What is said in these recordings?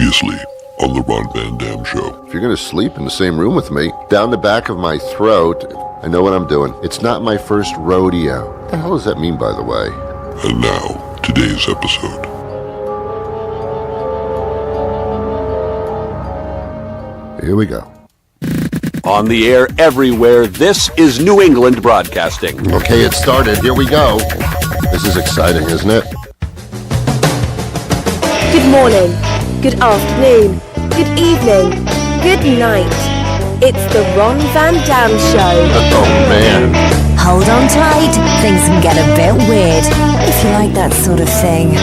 Previously on the Ron Van Dam Show. If you're going to sleep in the same room with me, down the back of my throat, I know what I'm doing. It's not my first rodeo. What the hell does that mean, by the way? And now, today's episode. Here we go. On the air everywhere, this is New England Broadcasting. Okay, it started. Here we go. This is exciting, isn't it? Good morning, good afternoon, good evening, good night. It's the Ron Van Dam Show. Oh, man. Hold on tight, things can get a bit weird, if you like that sort of thing.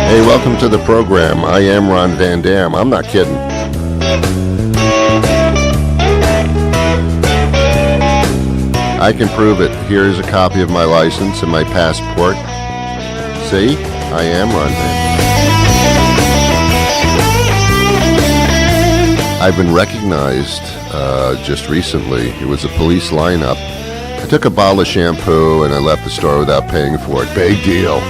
Hey, welcome to the program. I am Ron Van Dam. I'm not kidding. I can prove it. Here's a copy of my license and my passport. See? I am Ron Van Dam. I've been recognized just recently. It was a police lineup. I took a bottle of shampoo and I left the store without paying for it. Big deal.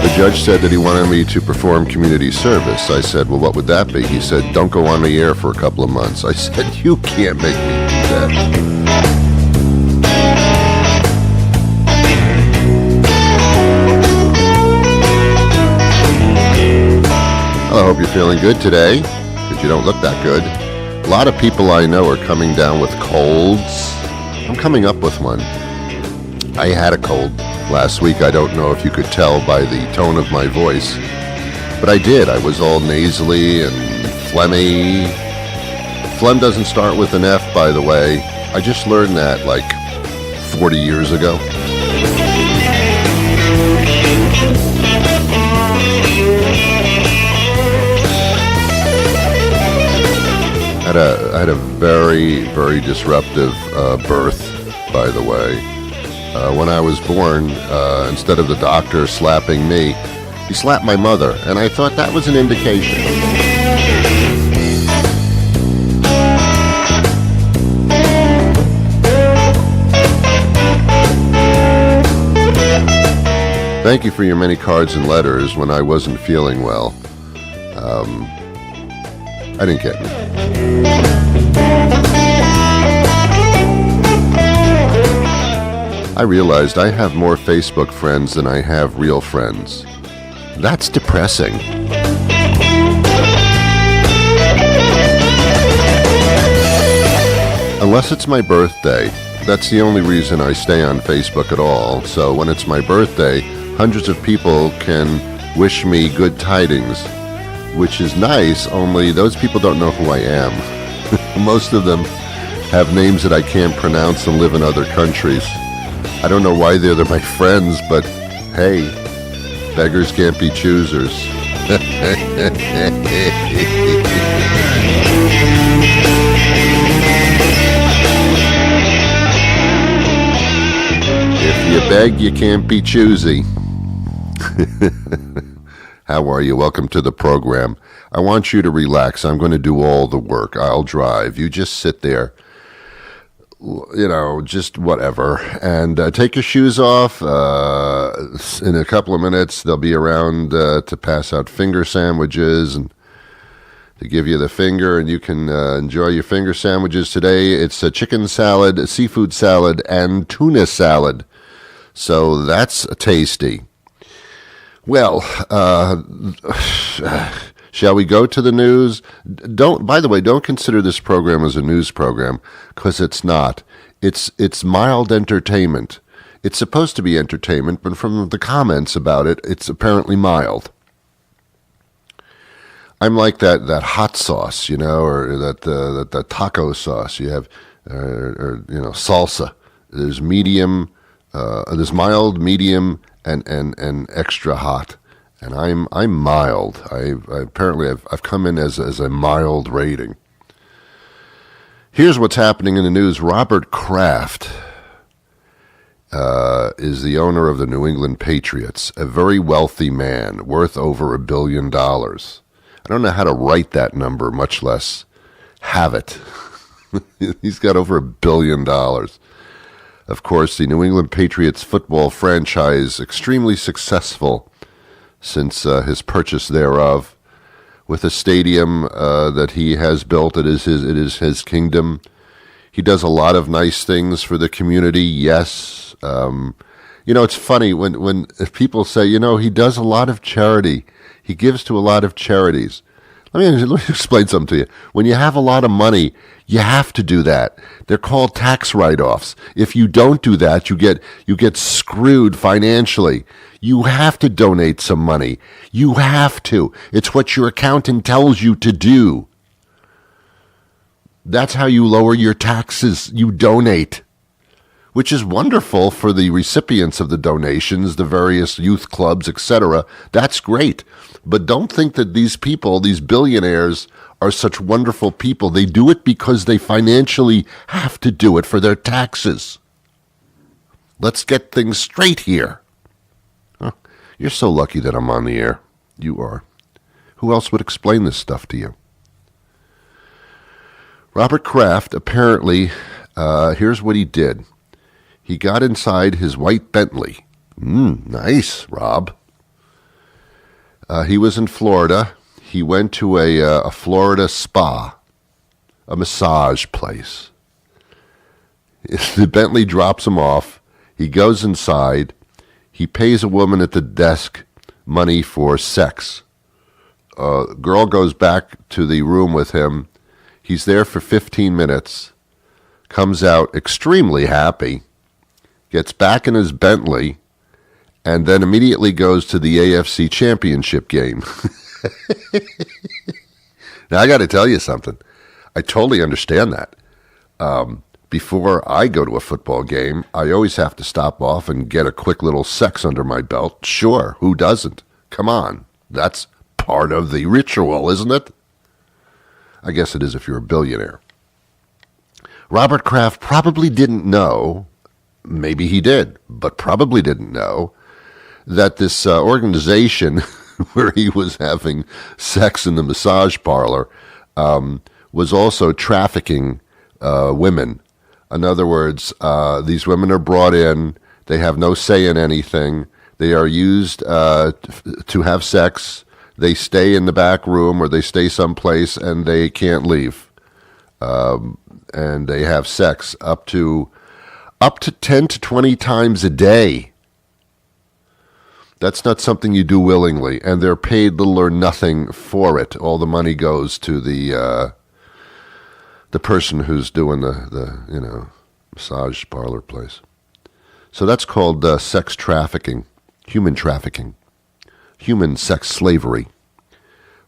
The judge said that he wanted me to perform community service. I said, well, what would that be? He said, don't go on the air for a couple of months. I said, you can't make me do that. Well, I hope you're feeling good today, because you don't look that good. A lot of people I know are coming down with colds. I'm coming up with one. I had a cold last week. I don't know if you could tell by the tone of my voice, but I did. I was all nasally and phlegmy. Phlegm doesn't start with an F, by the way. I just learned that like 40 years ago. I had a very, very disruptive birth, by the way. When I was born, instead of the doctor slapping me, he slapped my mother, and I thought that was an indication. Thank you for your many cards and letters when I wasn't feeling well. I didn't get any. I realized I have more Facebook friends than I have real friends. That's depressing. Unless it's my birthday. That's the only reason I stay on Facebook at all. So when it's my birthday, hundreds of people can wish me good tidings, which is nice, only those people don't know who I am. Most of them have names that I can't pronounce and live in other countries. I don't know why they're my friends, but hey, beggars can't be choosers. If you beg, you can't be choosy. How are you? Welcome to the program. I want you to relax. I'm going to do all the work. I'll drive. You just sit there. Just whatever. And take your shoes off. In a couple of minutes, they'll be around to pass out finger sandwiches and to give you the finger, and you can enjoy your finger sandwiches. Today, it's a chicken salad, seafood salad, and tuna salad. So that's tasty. Well, shall we go to the news? By the way, don't consider this program as a news program, because it's not. It's mild entertainment. It's supposed to be entertainment, but from the comments about it, it's apparently mild. I'm like that hot sauce, or that taco sauce. You have, salsa. There's medium, there's mild, medium, and extra hot. And I'm mild. I've come in as a mild rating. Here's what's happening in the news. Robert Kraft is the owner of the New England Patriots, a very wealthy man, worth over $1 billion. I don't know how to write that number, much less have it. He's got over $1 billion. Of course, the New England Patriots football franchise, extremely successful since his purchase thereof, with a stadium that he has built. It is his kingdom. He does a lot of nice things for the community, yes. It's funny when people say, he does a lot of charity. He gives to a lot of charities. Let me explain something to you. When you have a lot of money, you have to do that. They're called tax write-offs. If you don't do that, you get screwed financially. You have to donate some money. You have to. It's what your accountant tells you to do. That's how you lower your taxes. You donate, which is wonderful for the recipients of the donations, the various youth clubs, etc. That's great. But don't think that these people, these billionaires, are such wonderful people. They do it because they financially have to do it for their taxes. Let's get things straight here. Huh. You're so lucky that I'm on the air. You are. Who else would explain this stuff to you? Robert Kraft, apparently, here's what he did. He got inside his white Bentley. Nice, Rob. He was in Florida. He went to a Florida spa, a massage place. The Bentley drops him off. He goes inside. He pays a woman at the desk money for sex. Girl goes back to the room with him. He's there for 15 minutes, comes out extremely happy, gets back in his Bentley, and then immediately goes to the AFC Championship game. Now, I got to tell you something. I totally understand that. Before I go to a football game, I always have to stop off and get a quick little sex under my belt. Sure, who doesn't? Come on. That's part of the ritual, isn't it? I guess it is if you're a billionaire. Robert Kraft probably didn't know, maybe he did, but probably didn't know, that this organization where he was having sex in the massage parlor was also trafficking women. In other words, these women are brought in, they have no say in anything, they are used to have sex. They stay in the back room or they stay someplace and they can't leave. And they have sex up to 10 to 20 times a day. That's not something you do willingly, and they're paid little or nothing for it. All the money goes to the person who's doing the massage parlor place. So that's called sex trafficking, human sex slavery.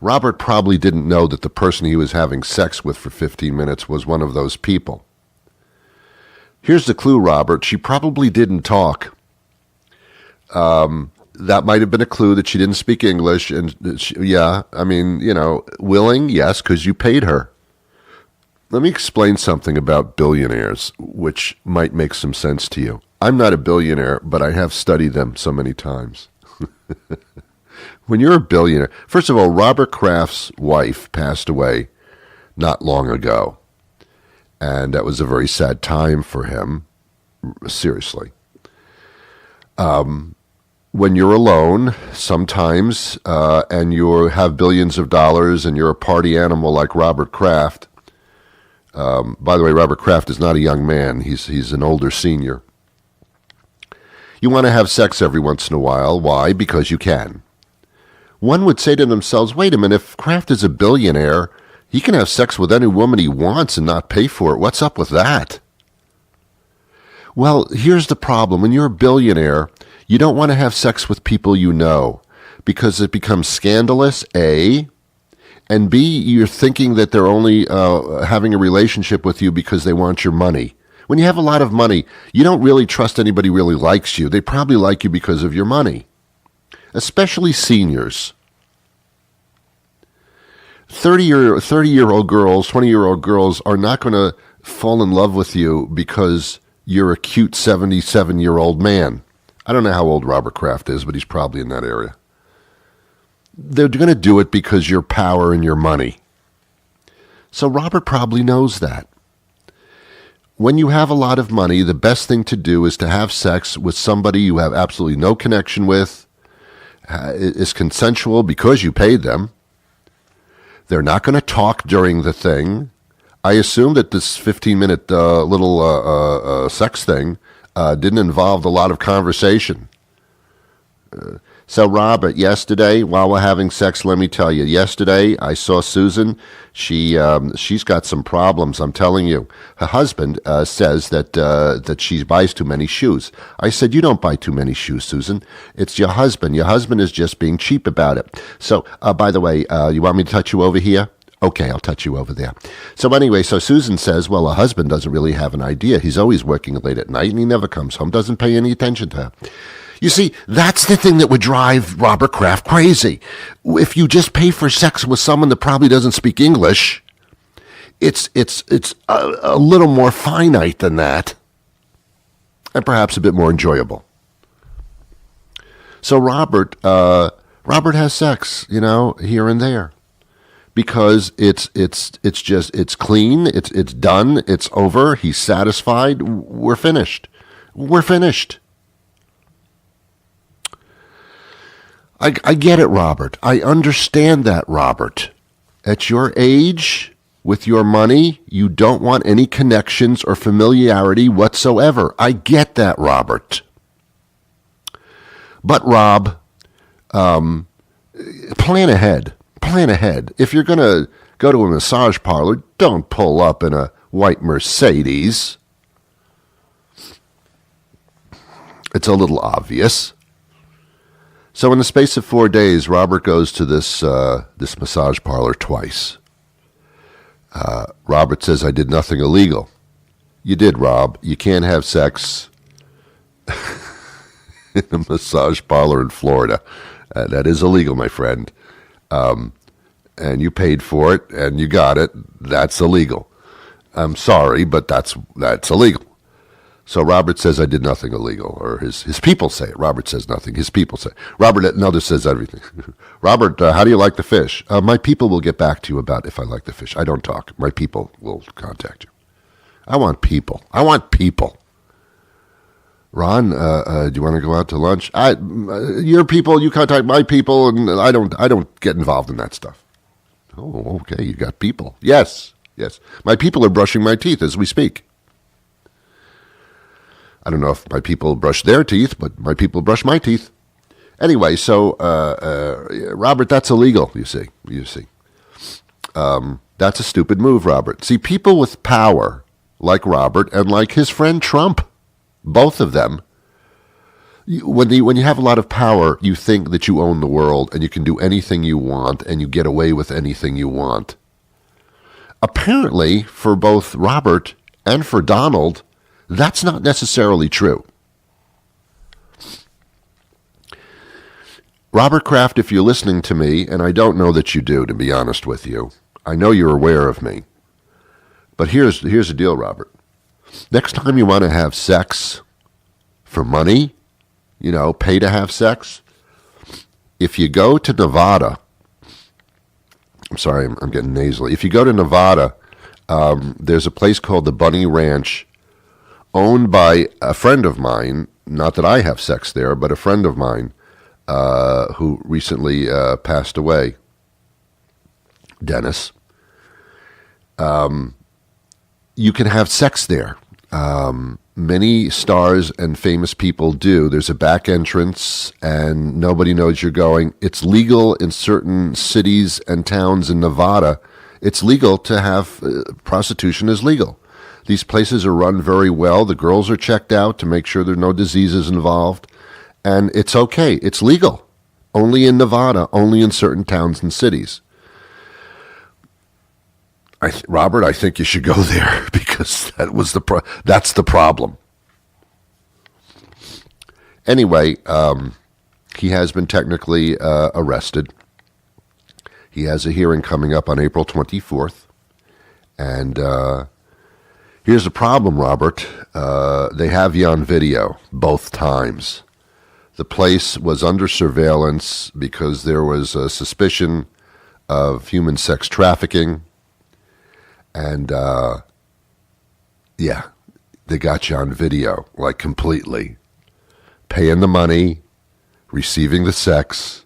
Robert probably didn't know that the person he was having sex with for 15 minutes was one of those people. Here's the clue, Robert. She probably didn't talk. That might have been a clue that she didn't speak English. And willing, yes, because you paid her. Let me explain something about billionaires, which might make some sense to you. I'm not a billionaire, but I have studied them so many times. When you're a billionaire, first of all, Robert Kraft's wife passed away not long ago. And that was a very sad time for him, seriously. When you're alone, sometimes, and you have billions of dollars and you're a party animal like Robert Kraft, by the way, Robert Kraft is not a young man. He's an older senior. You want to have sex every once in a while. Why? Because you can. One would say to themselves, wait a minute, if Kraft is a billionaire, he can have sex with any woman he wants and not pay for it. What's up with that? Well, here's the problem. When you're a billionaire, you don't want to have sex with people you know because it becomes scandalous, A, and B, you're thinking that they're only having a relationship with you because they want your money. When you have a lot of money, you don't really trust anybody really likes you. They probably like you because of your money, especially seniors. 30-year-old girls, 20-year-old girls are not going to fall in love with you because you're a cute 77-year-old man. I don't know how old Robert Kraft is, but he's probably in that area. They're going to do it because your power and your money. So Robert probably knows that. When you have a lot of money, the best thing to do is to have sex with somebody you have absolutely no connection with, is consensual because you paid them. They're not going to talk during the thing. I assume that this 15-minute little sex thing didn't involve a lot of conversation. So, Robert, yesterday, while we're having sex, let me tell you, yesterday I saw Susan. She's got some problems, I'm telling you. Her husband says that she buys too many shoes. I said, you don't buy too many shoes, Susan. It's your husband. Your husband is just being cheap about it. So, by the way, you want me to touch you over here? Okay, I'll touch you over there. So anyway, so Susan says, well, her husband doesn't really have an idea. He's always working late at night, and he never comes home, doesn't pay any attention to her. You see, that's the thing that would drive Robert Kraft crazy. If you just pay for sex with someone that probably doesn't speak English, it's a little more finite than that, and perhaps a bit more enjoyable. So Robert has sex, here and there, because it's clean, it's done, it's over. He's satisfied. We're finished. I get it, Robert. I understand that, Robert. At your age, with your money, you don't want any connections or familiarity whatsoever. I get that, Robert. But, Rob, plan ahead. Plan ahead. If you're going to go to a massage parlor, don't pull up in a white Mercedes. It's a little obvious. So in the space of 4 days, Robert goes to this massage parlor twice. Robert says, I did nothing illegal. You did, Rob. You can't have sex in a massage parlor in Florida. That is illegal, my friend. And you paid for it, and you got it. That's illegal. I'm sorry, but that's illegal. So Robert says, I did nothing illegal, or his people say it. Robert says nothing. His people say it. Robert Nelder says everything. Robert, how do you like the fish? My people will get back to you about if I like the fish. I don't talk. My people will contact you. I want people. Ron, do you want to go out to lunch? Your people, you contact my people, and I don't get involved in that stuff. Oh, okay, you got people. Yes. My people are brushing my teeth as we speak. I don't know if my people brush their teeth, but my people brush my teeth. Anyway, so, Robert, that's illegal, you see. That's a stupid move, Robert. See, people with power, like Robert and like his friend Trump, both of them, when you have a lot of power, you think that you own the world and you can do anything you want and you get away with anything you want. Apparently, for both Robert and for Donald, that's not necessarily true. Robert Kraft, if you're listening to me, and I don't know that you do, to be honest with you, I know you're aware of me. But here's the deal, Robert. Next time you want to have sex for money, pay to have sex, if you go to Nevada, I'm sorry, I'm getting nasally. If you go to Nevada, there's a place called the Bunny Ranch, owned by a friend of mine, not that I have sex there, but a friend of mine who recently passed away, Dennis. You can have sex there. Many stars and famous people do. There's a back entrance, and nobody knows you're going. It's legal in certain cities and towns in Nevada. It's legal to have prostitution is legal. These places are run very well. The girls are checked out to make sure there are no diseases involved. And it's okay. It's legal. Only in Nevada, only in certain towns and cities. Robert, I think you should go there because that's the problem. Anyway, he has been technically arrested. He has a hearing coming up on April 24th. And Here's the problem, Robert. They have you on video both times. The place was under surveillance because there was a suspicion of human sex trafficking. And, yeah, they got you on video, like completely. Paying the money, receiving the sex,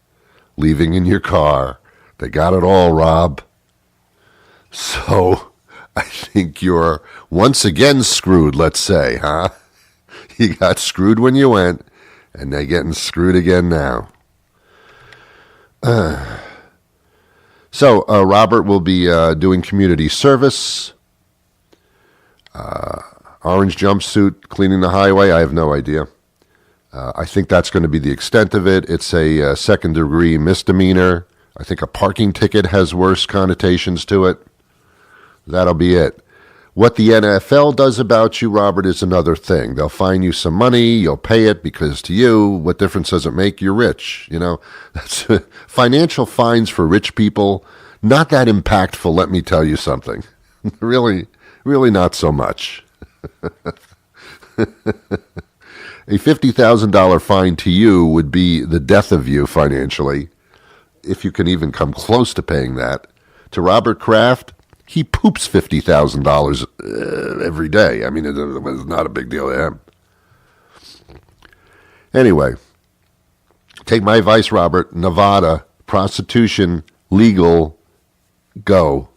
leaving in your car. They got it all, Rob. So I think you're once again screwed, let's say, huh? You got screwed when you went, and they're getting screwed again now. So Robert will be doing community service. Orange jumpsuit, cleaning the highway, I have no idea. I think that's going to be the extent of it. It's a second-degree misdemeanor. I think a parking ticket has worse connotations to it. That'll be it. What the NFL does about you, Robert, is another thing. They'll fine you some money. You'll pay it because to you, what difference does it make? You're rich. You know, that's financial fines for rich people. Not that impactful, let me tell you something. Really not so much. A $50,000 fine to you would be the death of you financially, if you can even come close to paying that. To Robert Kraft, he poops $50,000 every day. I mean, it was not a big deal to him. Anyway, take my advice, Robert. Nevada, prostitution, legal, go.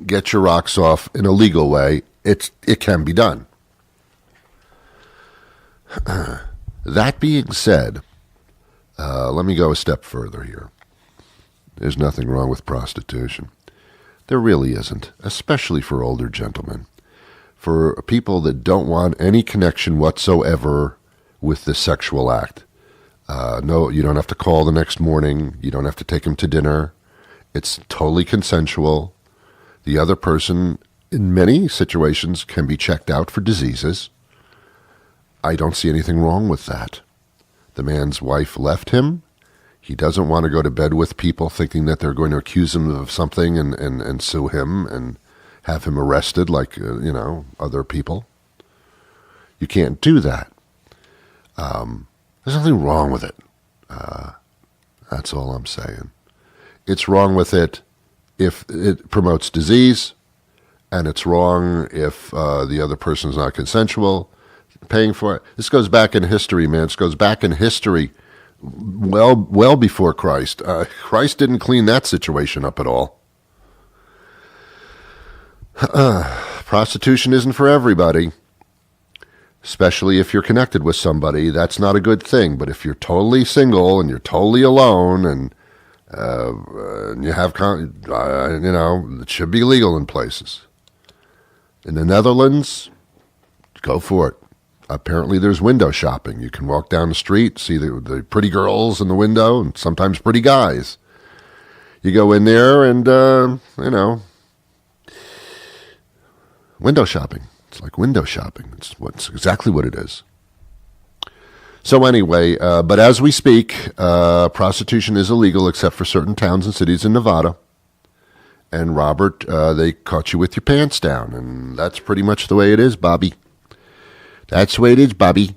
Get your rocks off in a legal way. It can be done. That being said, let me go a step further here. There's nothing wrong with prostitution. There really isn't, especially for older gentlemen. For people that don't want any connection whatsoever with the sexual act. No, you don't have to call the next morning. You don't have to take him to dinner. It's totally consensual. The other person, in many situations, can be checked out for diseases. I don't see anything wrong with that. The man's wife left him. He doesn't want to go to bed with people thinking that they're going to accuse him of something and sue him and have him arrested like, other people. You can't do that. There's nothing wrong with it. That's all I'm saying. It's wrong with it if it promotes disease, and it's wrong if the other person's not consensual. Paying for it. This goes back in history, man. This goes back in history well before Christ. Christ didn't clean that situation up at all. Prostitution isn't for everybody, especially if you're connected with somebody. That's not a good thing. But if you're totally single and you're totally alone and you have, it should be legal in places. In the Netherlands, go for it. Apparently there's window shopping. You can walk down the street, see the pretty girls in the window, and sometimes pretty guys. You go in there and, window shopping. It's like window shopping. It's exactly what it is. So anyway, but as we speak, prostitution is illegal except for certain towns and cities in Nevada. And Robert, they caught you with your pants down, and that's pretty much the way it is, Bobby. That's the way it is, Bobby.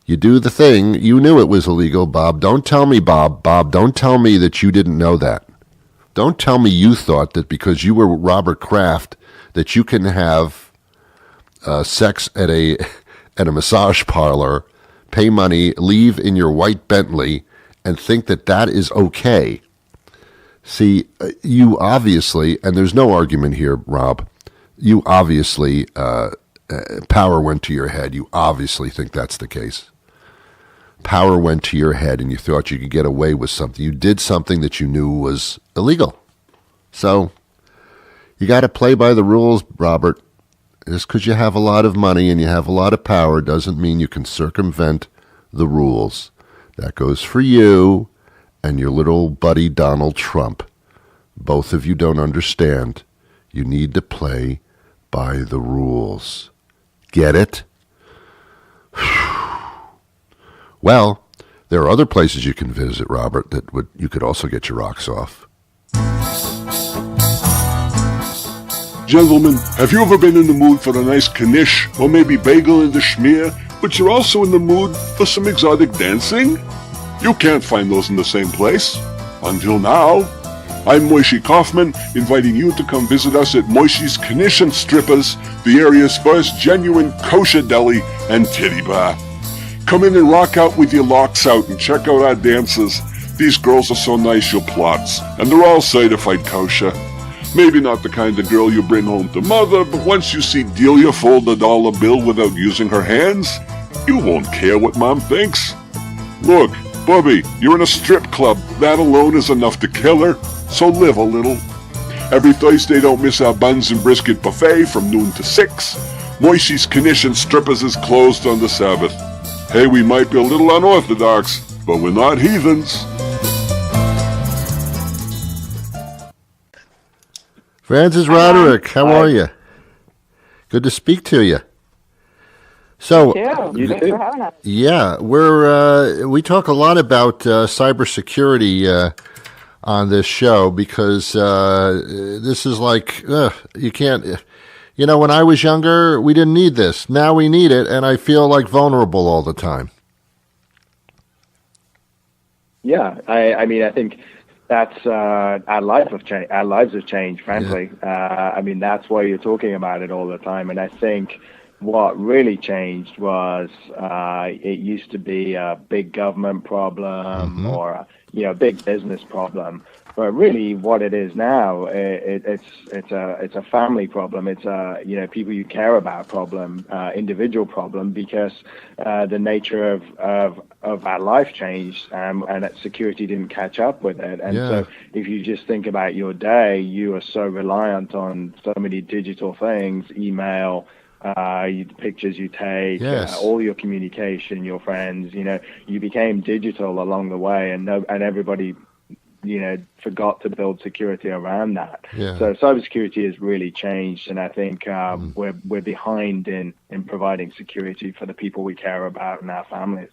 You do the thing. You knew it was illegal, Bob. Don't tell me, Bob. Bob, don't tell me that you didn't know that. Don't tell me you thought that because you were Robert Kraft that you can have sex at a massage parlor, pay money, leave in your white Bentley, and think that that is okay. See, you obviously, and there's no argument here, Rob, you obviously... power went to your head. You obviously think that's the case. Power went to your head and you thought you could get away with something. You did something that you knew was illegal. So, you got to play by the rules, Robert. Just because you have a lot of money and you have a lot of power doesn't mean you can circumvent the rules. That goes for you and your little buddy Donald Trump. Both of you don't understand. You need to play by the rules. Get it? Well, there are other places you can visit, Robert, you could also get your rocks off. Gentlemen, have you ever been in the mood for a nice knish or maybe bagel and a schmear, but you're also in the mood for some exotic dancing? You can't find those in the same place. Until now. I'm Moishi Kaufman, inviting you to come visit us at Moishi's Knish and Strippers, the area's first genuine kosher deli and titty bar. Come in and rock out with your locks out and check out our dances. These girls are so nice you'll plots, and they're all certified kosher. Maybe not the kind of girl you bring home to mother, but once you see Delia fold a dollar bill without using her hands, you won't care what mom thinks. Look, Bubby, you're in a strip club. That alone is enough to kill her, so live a little. Every Thursday, don't miss our buns and brisket buffet from noon to 6. Moishi's Knish and Strippers is closed on the Sabbath. Hey, we might be a little unorthodox, but we're not heathens. Francis Roderick, how are you? Good to speak to you. So, Thanks for having us. yeah, we talk a lot about cybersecurity on this show because this is like you can't. You know, when I was younger, we didn't need this. Now we need it, and I feel like vulnerable all the time. Yeah, I mean, I think that's our lives have changed. Our lives have changed, frankly. Yeah. I mean, that's why you're talking about it all the time. And I think what really changed was it used to be a big government problem or a big business problem. But really, what it is now, it's a family problem. It's a people you care about problem, individual problem, because the nature of our life changed, and that security didn't catch up with it. And so, if you just think about your day, you are so reliant on so many digital things, email, pictures you take, all your communication, your friends. You became digital along the way, and everybody forgot to build security around that. Yeah. So cybersecurity has really changed, and I think we're behind in providing security for the people we care about and our families.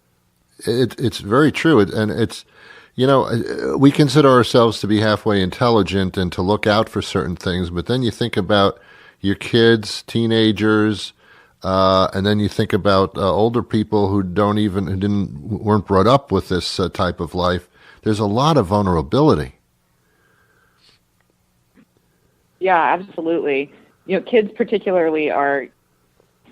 It's very true, and it's we consider ourselves to be halfway intelligent and to look out for certain things, but then you think about your kids, teenagers, and then you think about older people who weren't brought up with this type of life. There's a lot of vulnerability. Yeah, absolutely. Kids particularly are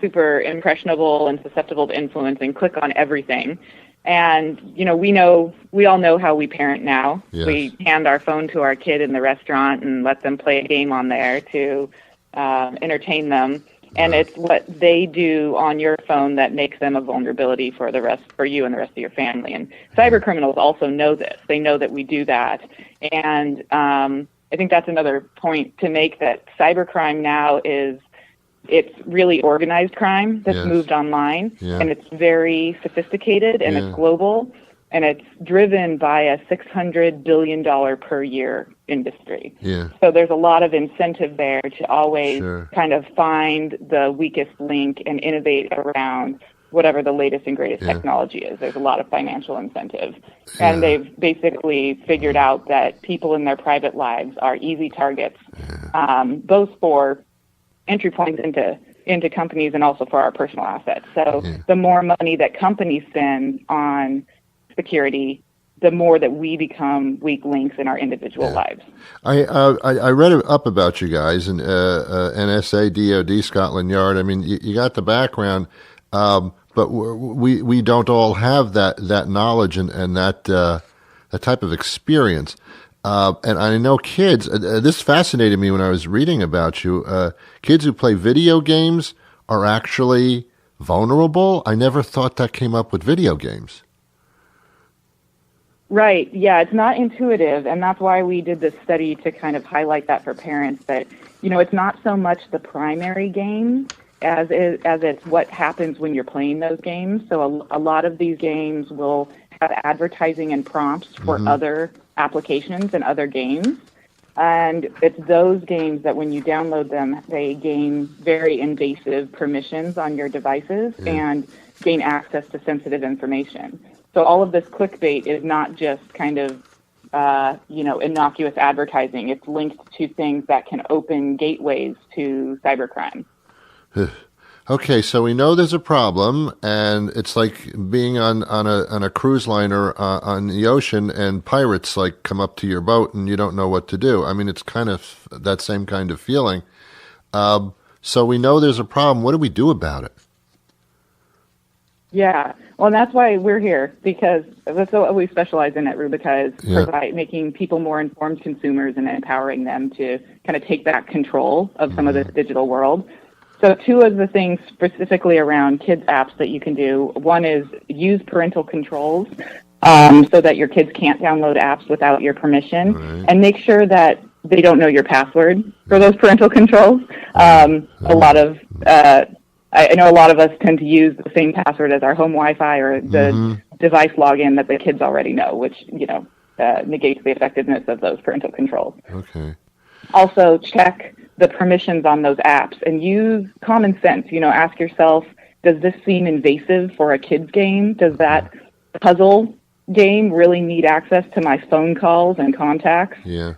super impressionable and susceptible to influence and click on everything. And, we all know how we parent now. Yes. We hand our phone to our kid in the restaurant and let them play a game on there to entertain them. And it's what they do on your phone that makes them a vulnerability for you and the rest of your family. And cyber criminals also know this. They know that we do that. And I think that's another point to make, that cybercrime now it's really organized crime that's moved online, and it's very sophisticated, and it's global, and it's driven by a $600 billion per year industry. Yeah. So there's a lot of incentive there to always kind of find the weakest link and innovate around whatever the latest and greatest technology is. There's a lot of financial incentive. And they've basically figured out that people in their private lives are easy targets, both for entry points into companies and also for our personal assets. So the more money that companies spend on security, the more that we become weak links in our individual lives. I read up about you guys and NSA, DOD, Scotland Yard. I mean, you got the background, but we don't all have that knowledge and that type of experience. And I know kids. This fascinated me when I was reading about you. Kids who play video games are actually vulnerable. I never thought that came up with video games. Right. Yeah, it's not intuitive, and that's why we did this study to kind of highlight that for parents, that, it's not so much the primary game as it's what happens when you're playing those games. So a lot of these games will have advertising and prompts for other applications and other games. And it's those games that when you download them, they gain very invasive permissions on your devices and gain access to sensitive information. So all of this clickbait is not just kind of innocuous advertising. It's linked to things that can open gateways to cybercrime. Okay, so we know there's a problem, and it's like being on a cruise liner on the ocean, and pirates like come up to your boat, and you don't know what to do. I mean, it's kind of that same kind of feeling. So we know there's a problem. What do we do about it? Yeah, well, and that's why we're here, because that's what we specialize in at Rubica, is making people more informed consumers and empowering them to kind of take back control of some of this digital world. So 2 of the things specifically around kids apps that you can do, one is use parental controls so that your kids can't download apps without your permission, and make sure that they don't know your password for those parental controls. I know a lot of us tend to use the same password as our home Wi-Fi or the device login that the kids already know, which, negates the effectiveness of those parental controls. Okay. Also, check the permissions on those apps and use common sense. Ask yourself, does this seem invasive for a kid's game? Does that puzzle game really need access to my phone calls and contacts? Yeah.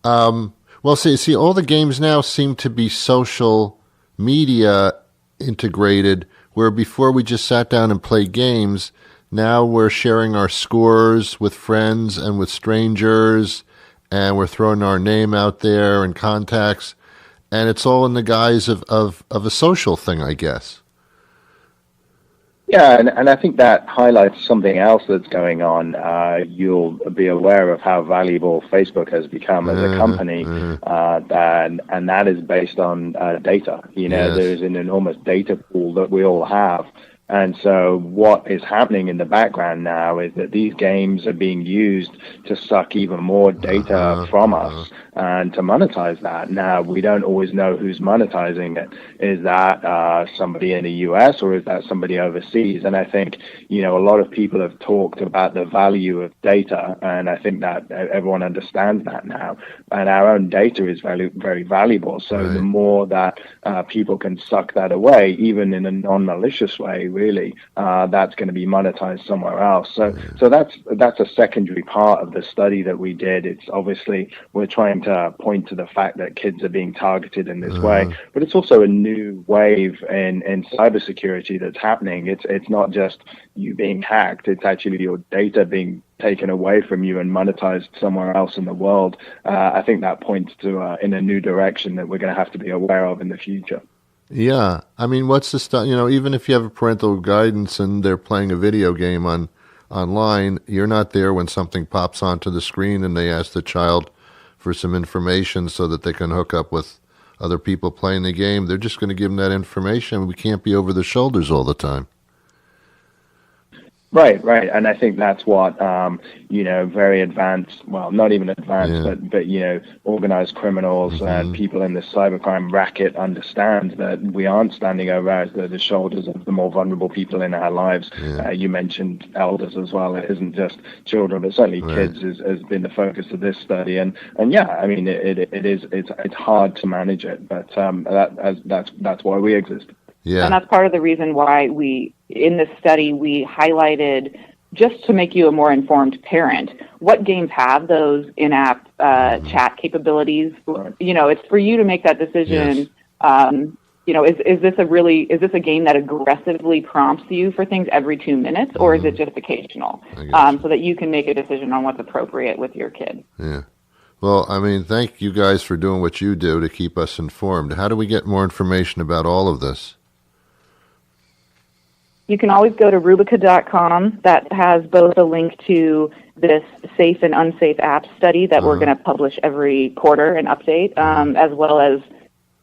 Well, see, all the games now seem to be social media integrated, where before we just sat down and played games, now we're sharing our scores with friends and with strangers, and we're throwing our name out there and contacts, and it's all in the guise of a social thing, I guess. Yeah, and I think that highlights something else that's going on. You'll be aware of how valuable Facebook has become as a company, and that is based on data. There's an enormous data pool that we all have. And so what is happening in the background now is that these games are being used to suck even more data from us and to monetize that. Now, we don't always know who's monetizing it. Is that somebody in the U.S. or is that somebody overseas? And I think, a lot of people have talked about the value of data, and I think that everyone understands that now. And our own data is very, very valuable. So the more that people can suck that away, even in a non-malicious way, really, that's going to be monetized somewhere else. So that's a secondary part of the study that we did. It's obviously we're trying to point to the fact that kids are being targeted in this way, but it's also a new wave in cybersecurity that's happening. It's not just you being hacked; it's actually your data being taken away from you and monetized somewhere else in the world. I think that points to in a new direction that we're going to have to be aware of in the future. Yeah, I mean, what's the stuff? Even if you have a parental guidance and they're playing a video game online, you're not there when something pops onto the screen and they ask the child for some information so that they can hook up with other people playing the game. They're just going to give them that information. We can't be over the shoulders all the time. Right. And I think that's what, very advanced, well, not even advanced, but organized criminals and people in the cybercrime racket understand that we aren't standing over the shoulders of the more vulnerable people in our lives. You mentioned elders as well. It isn't just children, but certainly kids has been the focus of this study. And yeah, I mean, it's hard to manage it, but that's why we exist. Yeah. And that's part of the reason why in this study, we highlighted, just to make you a more informed parent, what games have those in-app chat capabilities. It's for you to make that decision. Yes. Is this a game that aggressively prompts you for things every 2 minutes, or is it just occasional? So that you can make a decision on what's appropriate with your kid. Yeah. Well, I mean, thank you guys for doing what you do to keep us informed. How do we get more information about all of this? You can always go to Rubica.com. That has both a link to this safe and unsafe app study that we're going to publish every quarter and update, as well as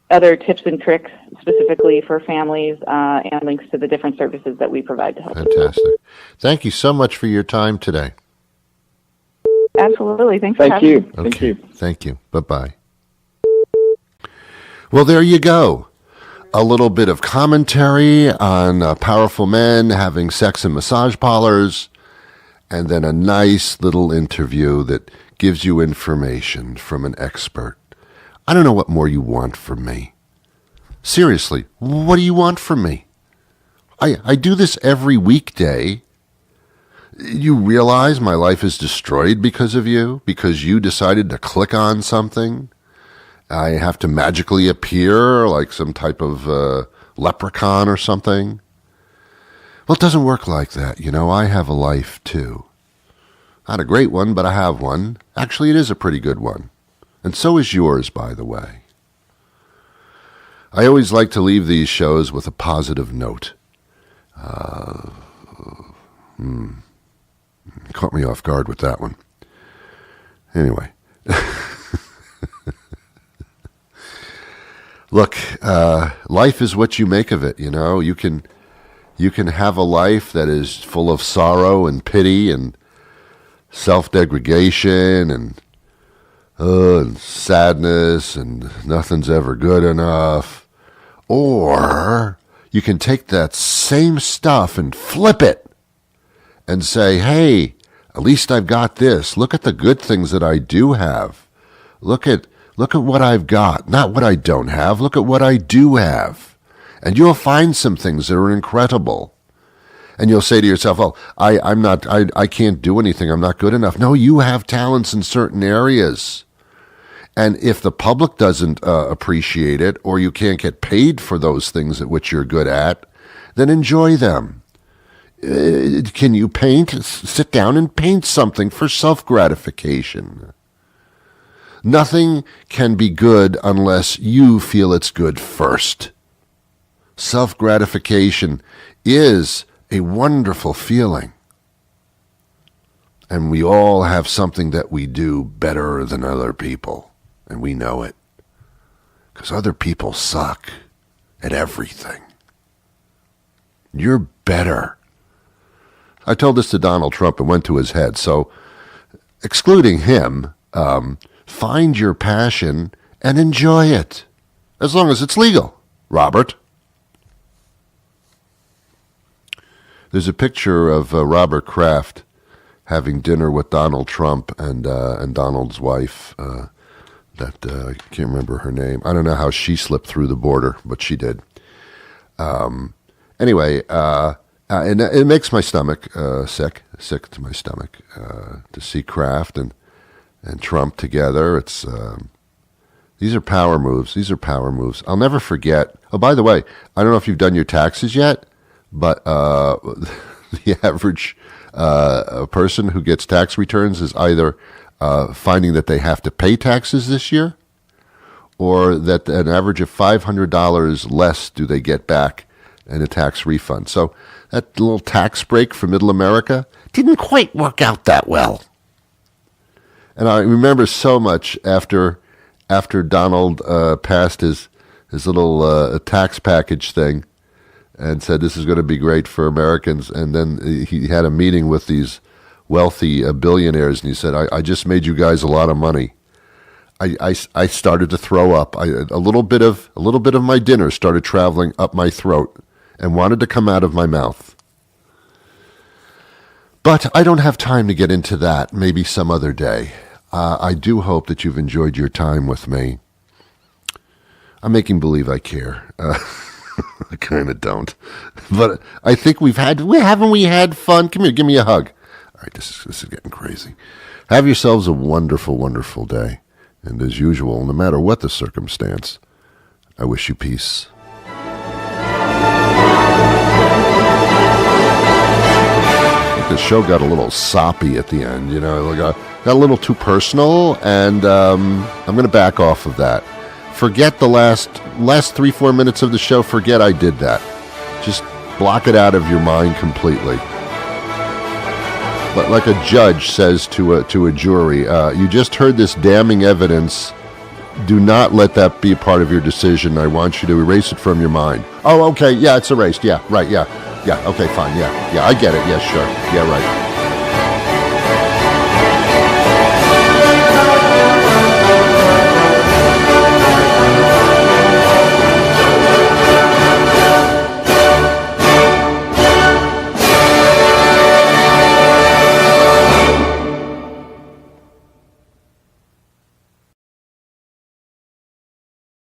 other tips and tricks specifically for families and links to the different services that we provide to help. Fantastic. Thank you so much for your time today. Absolutely. Thanks for having me. Okay. Thank you. Thank you. Bye-bye. Well, there you go. A little bit of commentary on powerful men having sex in massage parlors, and then a nice little interview that gives you information from an expert. I don't know what more you want from me. Seriously, what do you want from me? I do this every weekday. You realize my life is destroyed because of you? Because you decided to click on something? I have to magically appear like some type of leprechaun or something? Well, it doesn't work like that. You know, I have a life too. Not a great one, but I have one. Actually, it is a pretty good one. And so is yours, by the way. I always like to leave these shows with a positive note. Caught me off guard with that one. Anyway. Look, life is what you make of it, you know. You can have a life that is full of sorrow and pity and self-degradation and sadness and nothing's ever good enough. Or you can take that same stuff and flip it and say, hey, at least I've got this. Look at the good things that I do have. Look at what I've got, not what I don't have. Look at what I do have. And you'll find some things that are incredible. And you'll say to yourself, oh, I can't do anything. I'm not good enough. No, you have talents in certain areas. And if the public doesn't appreciate it, or you can't get paid for those things at which you're good at, then enjoy them. Can you paint? Sit down and paint something for self-gratification. Nothing can be good unless you feel it's good first. Self-gratification is a wonderful feeling. And we all have something that we do better than other people. And we know it. Because other people suck at everything. You're better. I told this to Donald Trump and went to his head. So, excluding him, find your passion and enjoy it. As long as it's legal, Robert. There's a picture of Robert Kraft having dinner with Donald Trump and Donald's wife. I can't remember her name. I don't know how she slipped through the border, but she did. Anyway, and it makes my stomach sick to my stomach to see Kraft and Trump together. It's these are power moves. I'll never forget. Oh, by the way, I don't know if you've done your taxes yet, but the average person who gets tax returns is either finding that they have to pay taxes this year, or that an average of $500 less do they get back in a tax refund. So that little tax break for Middle America didn't quite work out that well. And I remember so much after Donald passed his little tax package thing and said this is going to be great for Americans, and then he had a meeting with these wealthy billionaires, and he said, I just made you guys a lot of money. I started to throw up. A little bit of my dinner started traveling up my throat and wanted to come out of my mouth. But I don't have time to get into that. Maybe some other day. I do hope that you've enjoyed your time with me. I'm making believe I care. I kind of don't. But I think haven't we had fun? Come here, give me a hug. All right, this is getting crazy. Have yourselves a wonderful, wonderful day. And as usual, no matter what the circumstance, I wish you peace. I think the show got a little soppy at the end, got a little too personal, and I'm going to back off of that. Forget the last 3-4 minutes of the show. Forget I did that. Just block it out of your mind completely. But like a judge says to a jury, you just heard this damning evidence. Do not let that be a part of your decision. I want you to erase it from your mind. Oh, okay, yeah, it's erased. Yeah, right, yeah, okay, fine, yeah, I get it. Yeah, sure, yeah, right.